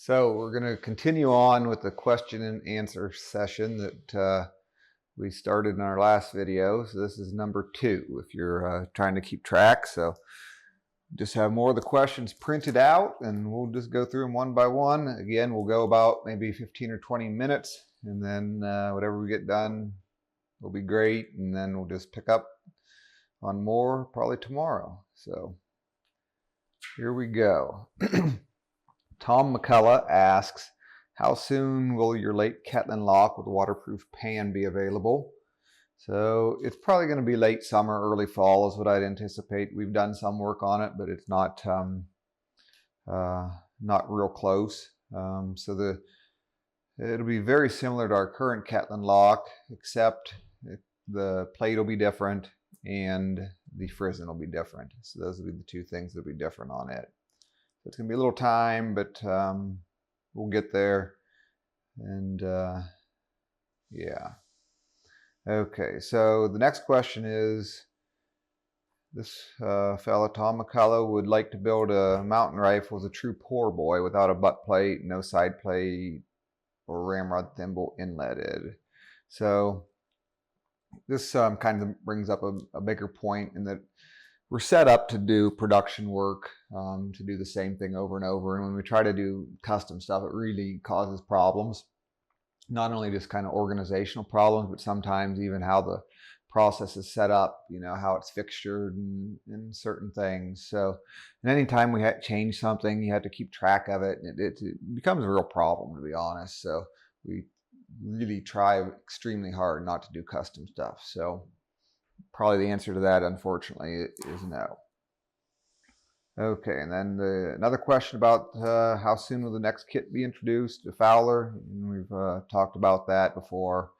So we're going to continue on with the question and answer session that we started in our last video. So this is number 2 if you're trying to keep track. So just have more of the questions printed out and we'll just go through them one by one. Again, we'll go about maybe 15 or 20 minutes and then whatever we get done will be great. And then we'll just pick up on more probably tomorrow. So here we go. Tom McCullough asks, how soon will your late Catlin lock with a waterproof pan be available? So it's probably going to be late summer, early fall is what I'd anticipate. We've done some work on it, but it's not real close. So it'll be very similar to our current Catlin lock, except the plate will be different and the frizzen will be different. So those will be the two things that will be different on it. So it's going to be a little time, but we'll get there. And yeah. Okay, so the next question is, this fella, Tom McCullough, would like to build a mountain rifle as a true poor boy without a butt plate, no side plate, or ramrod thimble inletted. So this kind of brings up a bigger point in that we're set up to do production work, to do the same thing over and over. And when we try to do custom stuff, it really causes problems. Not only just kind of organizational problems, but sometimes even how the process is set up, how it's fixtured and certain things. So and anytime we had to change something, you have to keep track of it. It becomes a real problem, to be honest. So we really try extremely hard not to do custom stuff. So probably the answer to that, unfortunately, is no. Okay, and then another question about how soon will the next kit be introduced to Fowler. And we've talked about that before.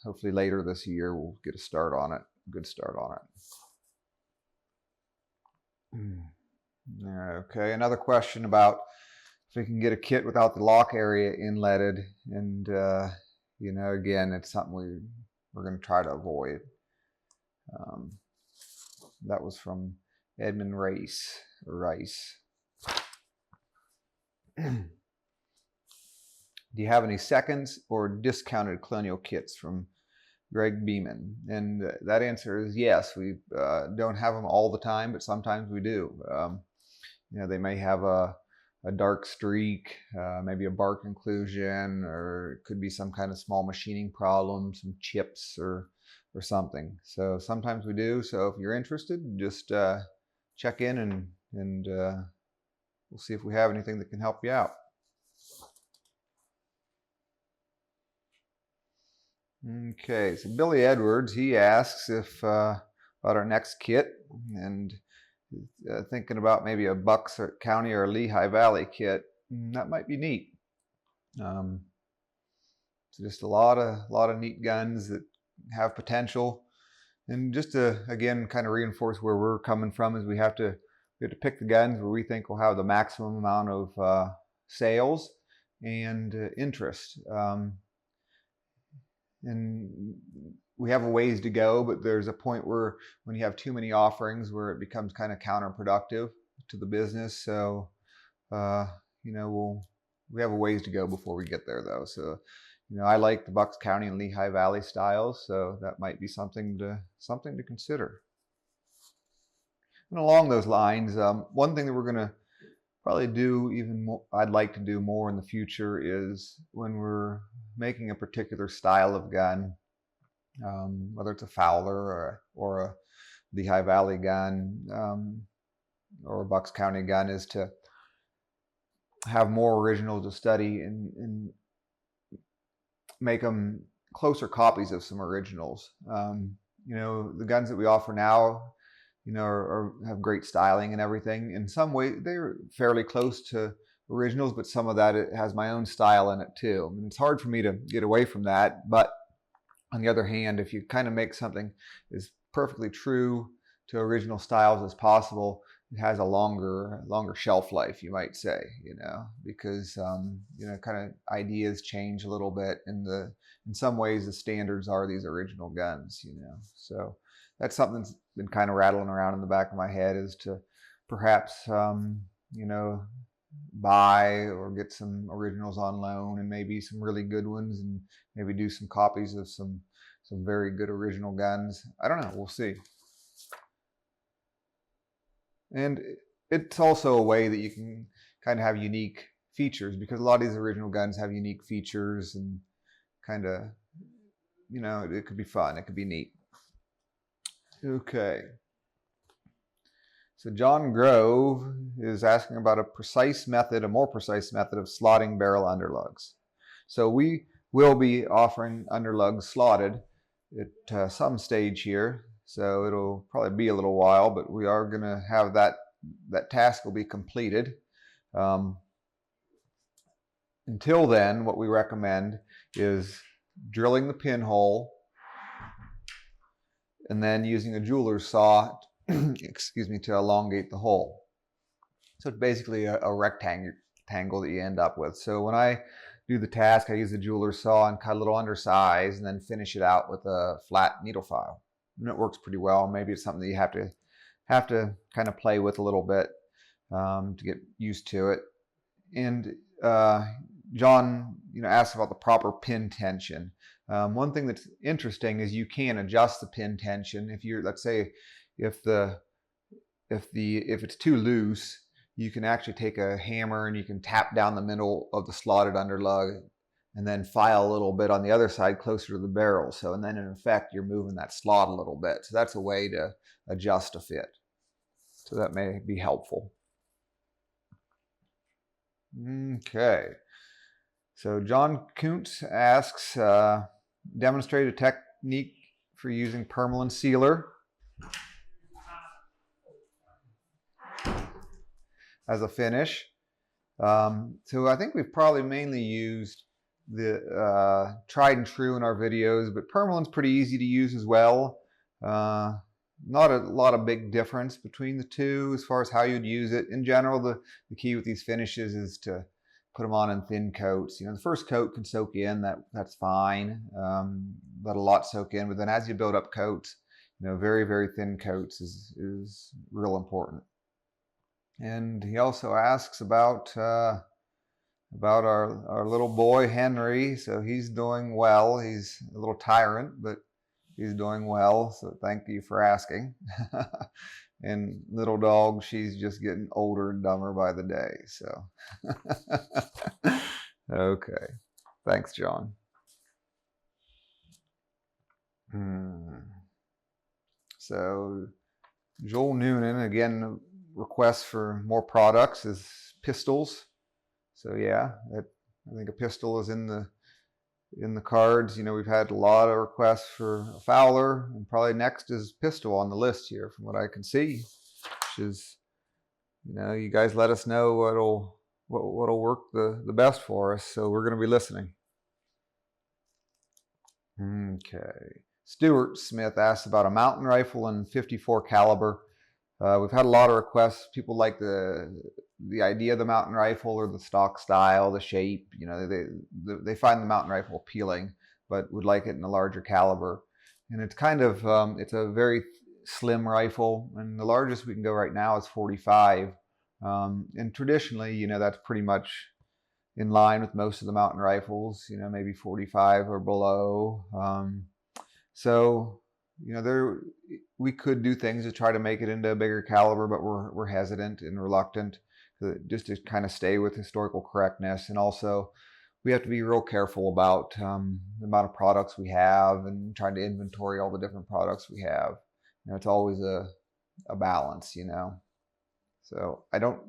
Hopefully later this year we'll get a start on it, a good start on it. Okay, another question about if we can get a kit without the lock area inletted. And, again, it's something we're going to try to avoid. That was from Edmund Rice. Do you have any seconds or discounted Colonial kits? From Gregg Beeman. And that answer is yes. We don't have them all the time, but sometimes we do. They may have a dark streak, maybe a bark inclusion, or it could be some kind of small machining problem, some chips or something. So sometimes we do. So if you're interested, just check in and we'll see if we have anything that can help you out. Okay, so Billy Edwards, he asks if about our next kit, and thinking about maybe a Bucks County or Lehigh Valley kit. That might be neat. So just a lot of neat guns that have potential. And just to, again, kind of reinforce where we're coming from, is we have to pick the guns where we think will have the maximum amount of sales and interest. And we have a ways to go, but there's a point where when you have too many offerings where it becomes kind of counterproductive to the business. So, we have a ways to go before we get there, though. So, I like the Bucks County and Lehigh Valley styles, so that might be something to consider. And along those lines, one thing that we're going to probably do even more, I'd like to do more in the future, is when we're making a particular style of gun, whether it's a Fowler or a Lehigh Valley gun or a Bucks County gun, is to have more originals to study and make them closer copies of some originals. The guns that we offer now, have great styling and everything. In some way, they're fairly close to originals, but some of that, it has my own style in it too. I mean, it's hard for me to get away from that. But on the other hand, if you kind of make something as perfectly true to original styles as possible, it has a longer shelf life, you might say, because kind of ideas change a little bit. In some ways, the standards are these original guns, So that's something that's been kind of rattling around in the back of my head, is to perhaps, buy or get some originals on loan, and maybe some really good ones, and maybe do some copies of some very good original guns. I don't know. We'll see. And it's also a way that you can kind of have unique features, because a lot of these original guns have unique features, and kind of, you know, it could be fun. It could be neat. Okay. So John Grove is asking about a more precise method of slotting barrel underlugs. So we will be offering underlugs slotted at some stage here. So it'll probably be a little while, but we are going to have that task will be completed. Until then, what we recommend is drilling the pinhole and then using a jeweler's saw to elongate the hole. So it's basically a rectangle that you end up with. So when I do the task, I use the jeweler's saw and cut a little undersize, and then finish it out with a flat needle file. And it works pretty well. Maybe it's something that you have to kind of play with a little bit to get used to it. And John, asked about the proper pin tension. One thing that's interesting is you can adjust the pin tension. If you're, let's say, if it's too loose, you can actually take a hammer and you can tap down the middle of the slotted underlug, and then file a little bit on the other side closer to the barrel. So, and then in effect, you're moving that slot a little bit. So that's a way to adjust a fit. So that may be helpful. Okay. So John Kuntz asks, demonstrate a technique for using permalin sealer as a finish. So I think we've probably mainly used the tried and true in our videos, but permalin's pretty easy to use as well. Not a lot of big difference between the two as far as how you'd use it. In general, the key with these finishes is to put them on in thin coats. The first coat can soak in, that's fine. Let a lot soak in, but then as you build up coats, very, very thin coats is real important. And he also asks about our little boy Henry. So he's doing well. He's a little tyrant, but he's doing well. So thank you for asking. And little dog, she's just getting older and dumber by the day. So okay, thanks, John. So Joel Noonan again. Requests for more products is pistols. So yeah, I think a pistol is in the cards. We've had a lot of requests for a Fowler, and probably next is pistol on the list here from what I can see, which is, you guys let us know what'll work the best for us. So we're going to be listening. Okay. Stuart Smith asks about a mountain rifle and .54 caliber. We've had a lot of requests. People like the idea of the mountain rifle, or the stock style, the shape. They find the mountain rifle appealing, but would like it in a larger caliber. And it's kind of it's a very slim rifle, and the largest we can go right now is 45. And traditionally, that's pretty much in line with most of the mountain rifles. Maybe 45 or below. So we could do things to try to make it into a bigger caliber, but we're hesitant and reluctant just to kind of stay with historical correctness. And also, we have to be real careful about the amount of products we have, and trying to inventory all the different products we have. It's always a balance, So I don't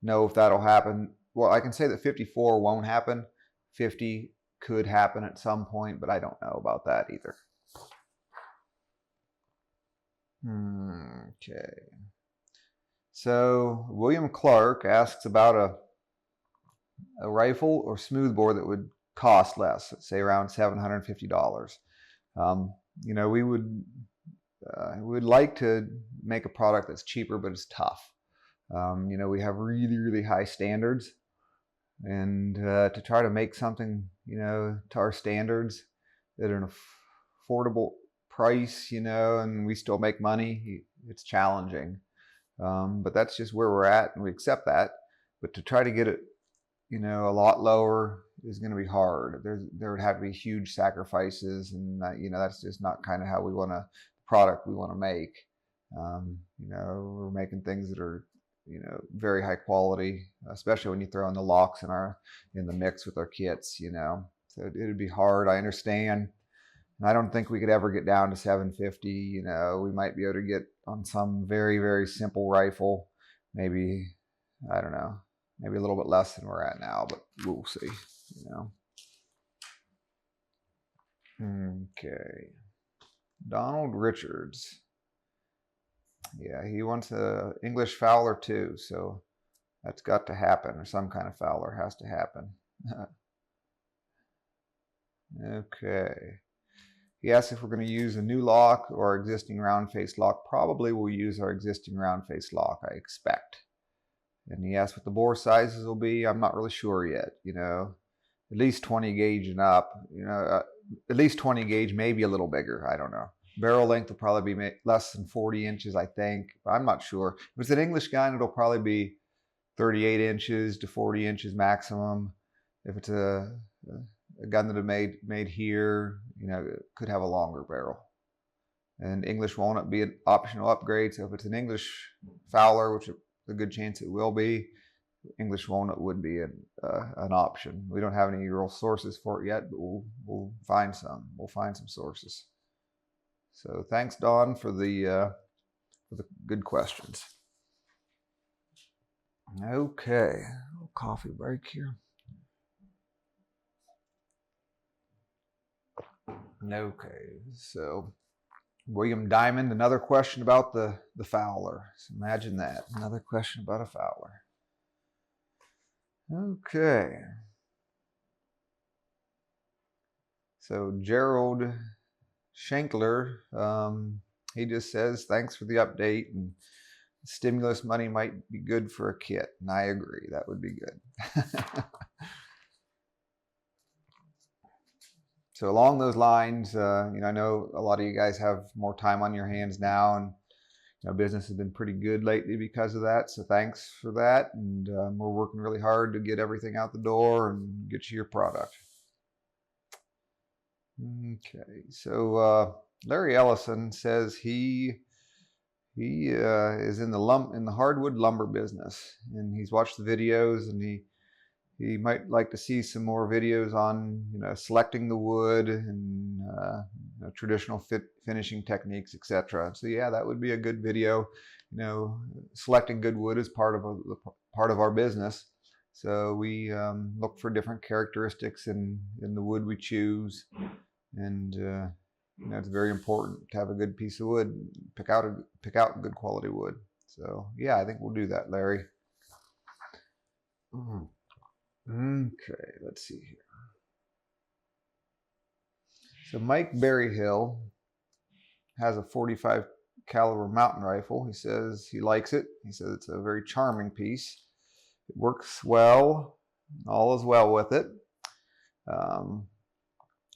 know if that'll happen. Well, I can say that 54 won't happen. 50 could happen at some point, but I don't know about that either. Okay. So William Clark asks about a rifle or smoothbore that would cost less, let's say around $750. We would like to make a product that's cheaper, but it's tough. We have really, really high standards, and to try to make something, to our standards at an affordable price, and we still make money, it's challenging. But that's just where we're at, and we accept that. but to try to get it, you know, a lot lower is going to be hard. There would have to be huge sacrifices, and you know, that's just not kind of how we want to product we want to make. You know, we're making things that are, you know, very high quality, especially when you throw in the locks in the mix with our kits. You know, so it'd be hard. I understand. And I don't think we could ever get down to 750. You know, we might be able to get on some very, very simple rifle, maybe, I don't know, maybe a little bit less than we're at now, but we'll see, you know. Okay. Donald Richards. Yeah, he wants a English Fowler too, so that's got to happen, or some kind of Fowler has to happen. Okay. He asked if we're going to use a new lock or our existing round face lock. Probably we'll use our existing round face lock, I expect. And he asked what the bore sizes will be. I'm not really sure yet, you know. At least 20 gauge and up, you know, at least 20 gauge, maybe a little bigger, I don't know. Barrel length will probably be less than 40 inches, I think. I'm not sure. If it's an English gun, it'll probably be 38 inches to 40 inches maximum. If it's a gun that I made here, you know, it could have a longer barrel. And English walnut be an optional upgrade. So if it's an English Fowler, which is a good chance it will be, English walnut would be an option. We don't have any real sources for it yet, but we'll find some. We'll find some sources. So thanks, Don, for the good questions. Okay, a little coffee break here. Okay, so William Diamond, another question about the Fowler. So imagine that, another question about a Fowler. Okay. So Gerald Shankler, he just says, thanks for the update, and stimulus money might be good for a kit. And I agree, that would be good. So along those lines, you know, I know a lot of you guys have more time on your hands now, and you know, business has been pretty good lately because of that. So thanks for that, and we're working really hard to get everything out the door and get you your product. Okay, so Larry Ellison says he is in the hardwood lumber business, and he's watched the videos, and he might like to see some more videos on, you know, selecting the wood and you know, traditional finishing techniques, etc. So yeah, that would be a good video. You know, selecting good wood is part of our business. So we look for different characteristics in the wood we choose, and you know, it's very important to have a good piece of wood. Pick out good quality wood. So yeah, I think we'll do that, Larry. Okay, let's see here. So Mike Berryhill has a 45 caliber mountain rifle. He says he likes it. He says it's a very charming piece. It works well. All is well with it.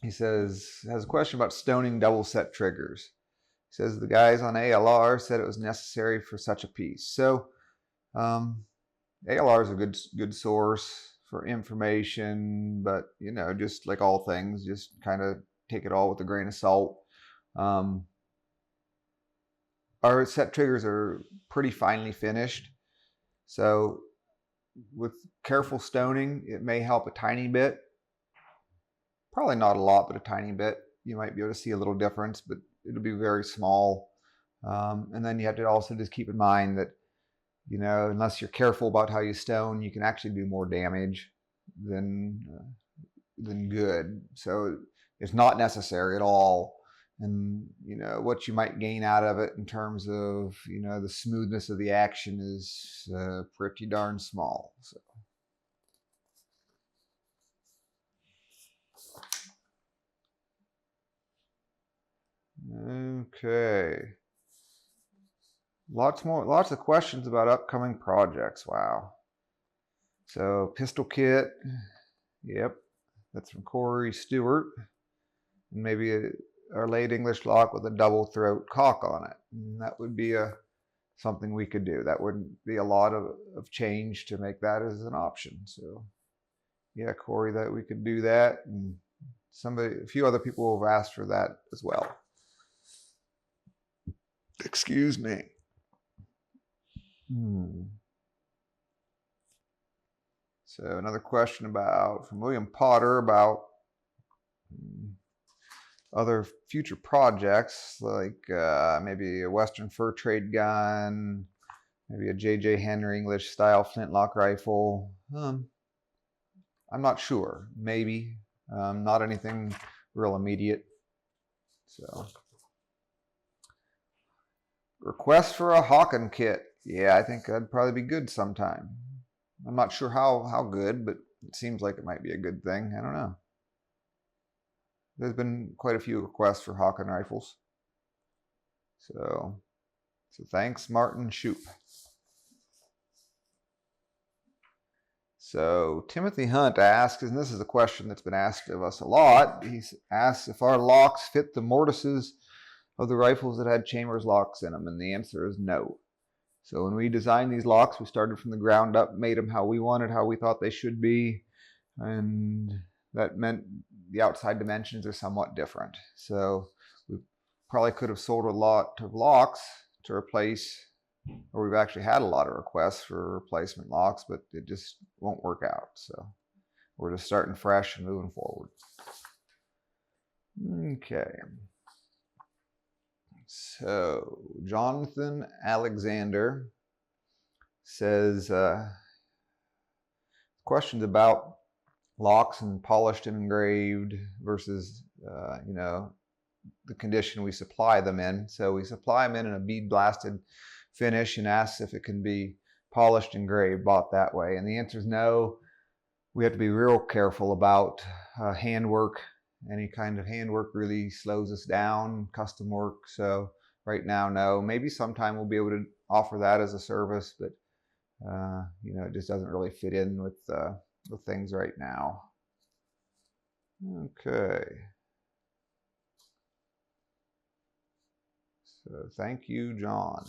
He says, has a question about stoning double set triggers. He says the guys on ALR said it was necessary for such a piece. So ALR is a good source for information, but you know, just like all things, just kind of take it all with a grain of salt. Our set triggers are pretty finely finished, so with careful stoning, it may help a tiny bit. Probably not a lot, but a tiny bit. You might be able to see a little difference, but it'll be very small. And then you have to also just keep in mind that, you know, unless you're careful about how you stone, you can actually do more damage than good. So it's not necessary at all. And, you know, what you might gain out of it in terms of, you know, the smoothness of the action is pretty darn small. So. Okay. Lots of questions about upcoming projects. Wow. So pistol kit. Yep. That's from Corey Stewart. And maybe our late English lock with a double throat cock on it. And that would be a something we could do. That wouldn't be a lot of change to make that as an option. So yeah, Corey, that we could do that, and a few other people have asked for that as well. Excuse me. So another question from William Potter about other future projects, like maybe a Western fur trade gun, maybe a J.J. Henry English style flintlock rifle. I'm not sure. Maybe. Not anything real immediate. So, request for a Hawken kit. Yeah, I think that'd probably be good sometime. I'm not sure how good, but it seems like it might be a good thing. I don't know. There's been quite a few requests for Hawken rifles. So thanks, Martin Shoup. So Timothy Hunt asks, and this is a question that's been asked of us a lot. He asks if our locks fit the mortises of the rifles that had chambers locks in them, and the answer is no. So when we designed these locks, we started from the ground up, made them how we wanted, how we thought they should be, and that meant the outside dimensions are somewhat different. So we probably could have sold a lot of locks to replace, or we've actually had a lot of requests for replacement locks, but it just won't work out. So we're just starting fresh and moving forward. Okay. So Jonathan Alexander says, questions about locks and polished and engraved versus, the condition we supply them in. So we supply them in a bead blasted finish and asks if it can be polished and engraved, bought that way. And the answer is no. We have to be real careful about handwork. Any kind of handwork really slows us down, custom work. So right now, no. Maybe sometime we'll be able to offer that as a service, but it just doesn't really fit in with things right now. Okay. So thank you, John.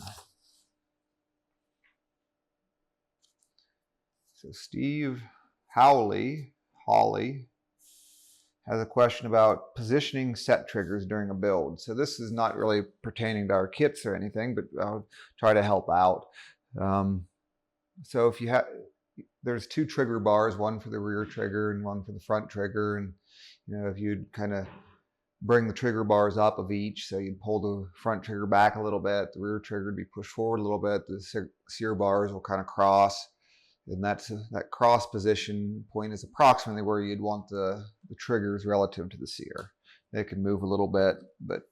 So Steve Hawley has a question about positioning set triggers during a build. So this is not really pertaining to our kits or anything, but I'll try to help out. So if there's two trigger bars, one for the rear trigger and one for the front trigger. And, if you'd kind of bring the trigger bars up of each, so you'd pull the front trigger back a little bit, the rear trigger would be pushed forward a little bit, the sear bars will kind of cross. And that cross position point is approximately where you'd want the triggers relative to the sear. They can move a little bit, but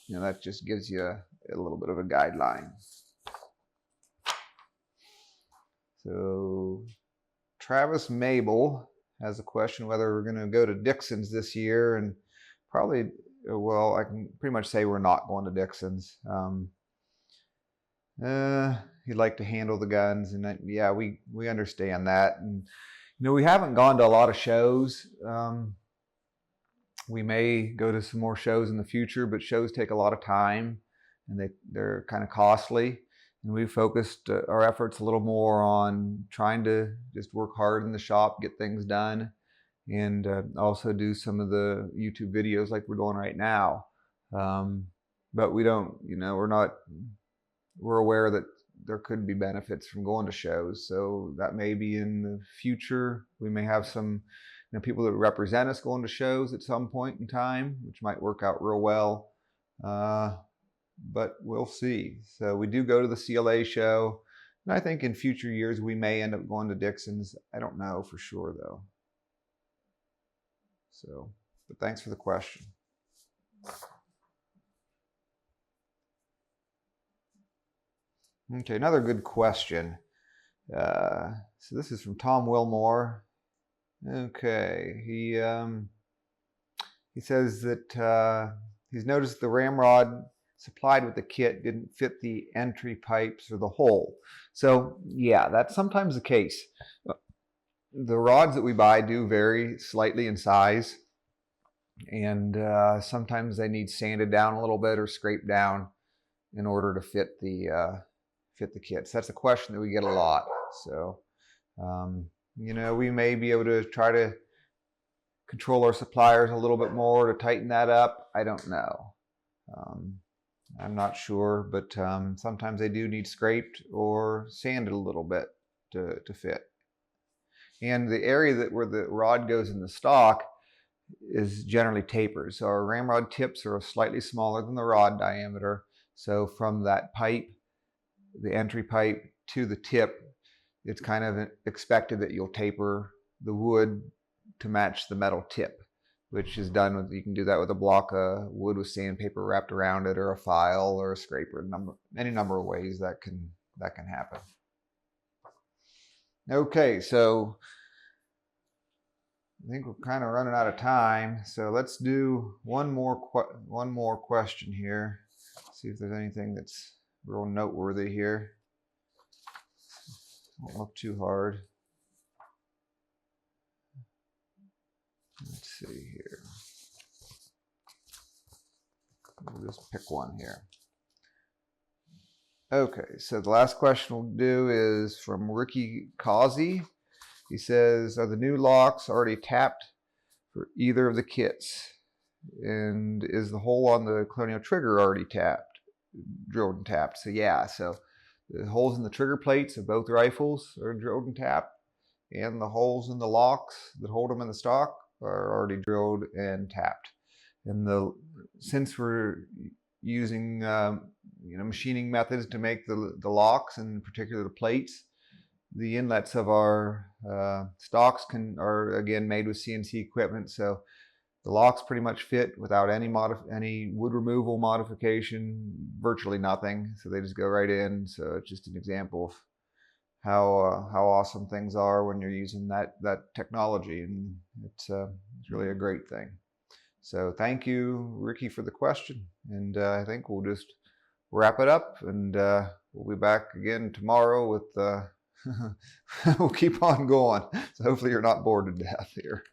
that just gives you a little bit of a guideline. So Travis Mabel has a question whether we're going to go to Dixon's this year, and probably, well, I can pretty much say we're not going to Dixon's. He'd like to handle the guns, and yeah, we understand that. And we haven't gone to a lot of shows. We may go to some more shows in the future, but shows take a lot of time, and they're kind of costly. And we've focused our efforts a little more on trying to just work hard in the shop, get things done, and also do some of the YouTube videos like we're doing right now. But we don't, we're aware that there could be benefits from going to shows. So that may be in the future. We may have some people that represent us going to shows at some point in time, which might work out real well. But we'll see. So we do go to the CLA show. And I think in future years we may end up going to Dixon's. I don't know for sure though. So, but thanks for the question. Okay, another good question. So this is from Tom Wilmore. Okay, he says that he's noticed the ramrod supplied with the kit didn't fit the entry pipes or the hole. So yeah, that's sometimes the case. The rods that we buy do vary slightly in size, and sometimes they need sanded down a little bit or scraped down in order to fit the fit the kits? That's a question that we get a lot. So, we may be able to try to control our suppliers a little bit more to tighten that up. I don't know. I'm not sure, but sometimes they do need scraped or sanded a little bit to fit. And the area where the rod goes in the stock is generally tapered. So our ramrod tips are slightly smaller than the rod diameter. So from that pipe, the entry pipe to the tip, it's kind of expected that you'll taper the wood to match the metal tip, which is done with, you can do that with a block of wood with sandpaper wrapped around it, or a file, or a scraper. Any number of ways that can happen. Okay, so I think we're kind of running out of time, so let's do one more question here. See if there's anything that's real noteworthy here. Don't look too hard. Let's see here. We'll just pick one here. Okay, so the last question we'll do is from Ricky Causey. He says, are the new locks already tapped for either of the kits? And is the hole on the Colonial trigger already drilled and tapped? So yeah, so the holes in the trigger plates of both rifles are drilled and tapped, and the holes in the locks that hold them in the stock are already drilled and tapped. And since we're using machining methods to make the locks, and in particular the plates, the inlets of our stocks are again made with CNC equipment, so the locks pretty much fit without any wood removal modification, virtually nothing. So they just go right in. So it's just an example of how awesome things are when you're using that technology, and it's really a great thing. So thank you, Ricky, for the question, and I think we'll just wrap it up, and we'll be back again tomorrow with we'll keep on going. So hopefully you're not bored to death here.